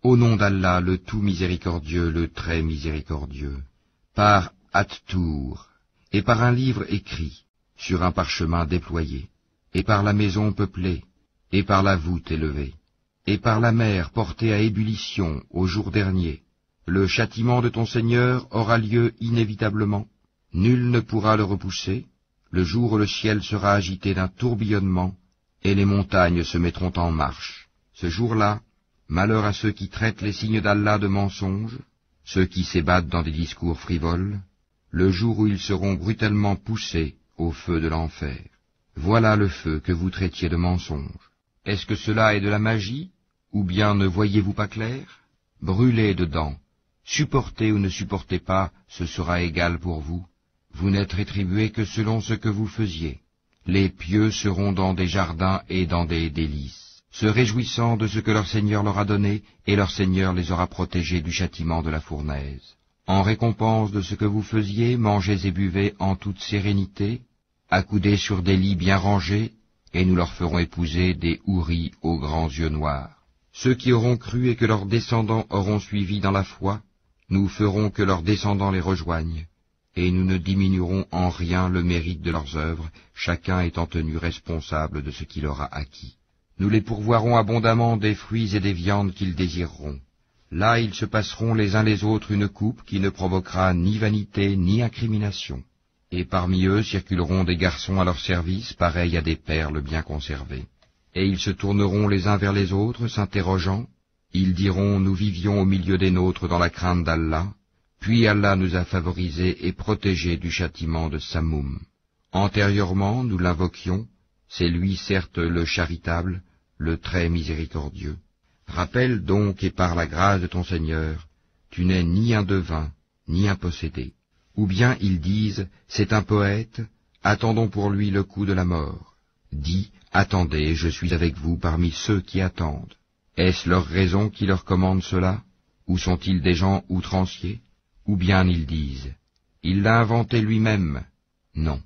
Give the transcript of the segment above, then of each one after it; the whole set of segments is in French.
Au nom d'Allah, le tout miséricordieux, le très miséricordieux, par At-Tour, et par un livre écrit, sur un parchemin déployé, et par la maison peuplée, et par la voûte élevée, et par la mer portée à ébullition au jour dernier, le châtiment de ton Seigneur aura lieu inévitablement, nul ne pourra le repousser, le jour où le ciel sera agité d'un tourbillonnement, et les montagnes se mettront en marche. Ce jour-là, malheur à ceux qui traitent les signes d'Allah de mensonges, ceux qui s'ébattent dans des discours frivoles, le jour où ils seront brutalement poussés au feu de l'enfer. Voilà le feu que vous traitiez de mensonge. Est-ce que cela est de la magie, ou bien ne voyez-vous pas clair? Brûlez dedans, supportez ou ne supportez pas, ce sera égal pour vous. Vous n'êtes rétribués que selon ce que vous faisiez. Les pieux seront dans des jardins et dans des délices, se réjouissant de ce que leur Seigneur leur a donné, et leur Seigneur les aura protégés du châtiment de la fournaise. En récompense de ce que vous faisiez, mangez et buvez en toute sérénité, accoudez sur des lits bien rangés, et nous leur ferons épouser des houris aux grands yeux noirs. Ceux qui auront cru et que leurs descendants auront suivi dans la foi, nous ferons que leurs descendants les rejoignent, et nous ne diminuerons en rien le mérite de leurs œuvres, chacun étant tenu responsable de ce qu'il aura acquis. Nous les pourvoirons abondamment des fruits et des viandes qu'ils désireront. Là ils se passeront les uns les autres une coupe qui ne provoquera ni vanité ni incrimination. Et parmi eux circuleront des garçons à leur service, pareils à des perles bien conservées. Et ils se tourneront les uns vers les autres, s'interrogeant. Ils diront, nous vivions au milieu des nôtres dans la crainte d'Allah, puis Allah nous a favorisés et protégés du châtiment de Samoum. Antérieurement, nous l'invoquions, c'est lui certes le charitable, le très miséricordieux. Rappelle donc, et par la grâce de ton Seigneur, tu n'es ni un devin, ni un possédé. Ou bien ils disent, c'est un poète, attendons pour lui le coup de la mort. Dis, attendez, je suis avec vous parmi ceux qui attendent. Est-ce leur raison qui leur commande cela? Ou sont-ils des gens outranciers? Ou bien ils disent, il l'a inventé lui-même. Non,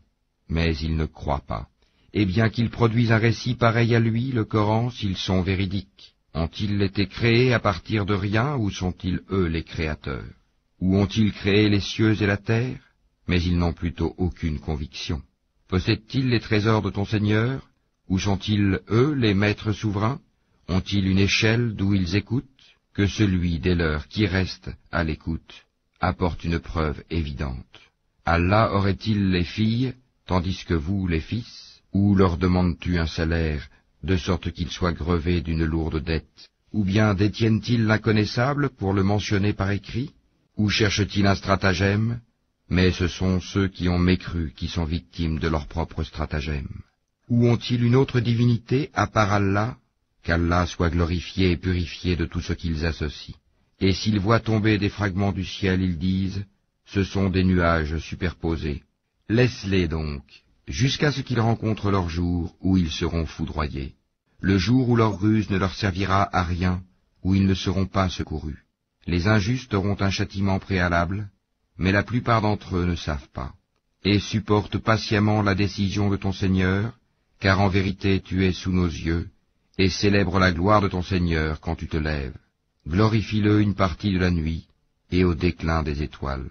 mais ils ne croient pas. Et bien qu'ils produisent un récit pareil à lui, le Coran, s'ils sont véridiques, ont-ils été créés à partir de rien, ou sont-ils eux les créateurs? Ou ont-ils créé les cieux et la terre? Mais ils n'ont plutôt aucune conviction. Possèdent-ils les trésors de ton Seigneur? Ou sont-ils, eux, les maîtres souverains? Ont-ils une échelle d'où ils écoutent? Que celui des leurs qui reste à l'écoute apporte une preuve évidente. Allah aurait-il les filles, tandis que vous les fils? Ou leur demandes-tu un salaire, de sorte qu'ils soient grevés d'une lourde dette? Ou bien détiennent-ils l'inconnaissable pour le mentionner par écrit? Ou cherchent-ils un stratagème? Mais ce sont ceux qui ont mécru qui sont victimes de leur propre stratagème. Ou ont-ils une autre divinité à part Allah? Qu'Allah soit glorifié et purifié de tout ce qu'ils associent. Et s'ils voient tomber des fragments du ciel, ils disent, ce sont des nuages superposés. Laisse-les donc, jusqu'à ce qu'ils rencontrent leur jour où ils seront foudroyés. Le jour où leur ruse ne leur servira à rien, où ils ne seront pas secourus. Les injustes auront un châtiment préalable, mais la plupart d'entre eux ne savent pas. Et supporte patiemment la décision de ton Seigneur, car en vérité tu es sous nos yeux, et célèbre la gloire de ton Seigneur quand tu te lèves. Glorifie-le une partie de la nuit, et au déclin des étoiles.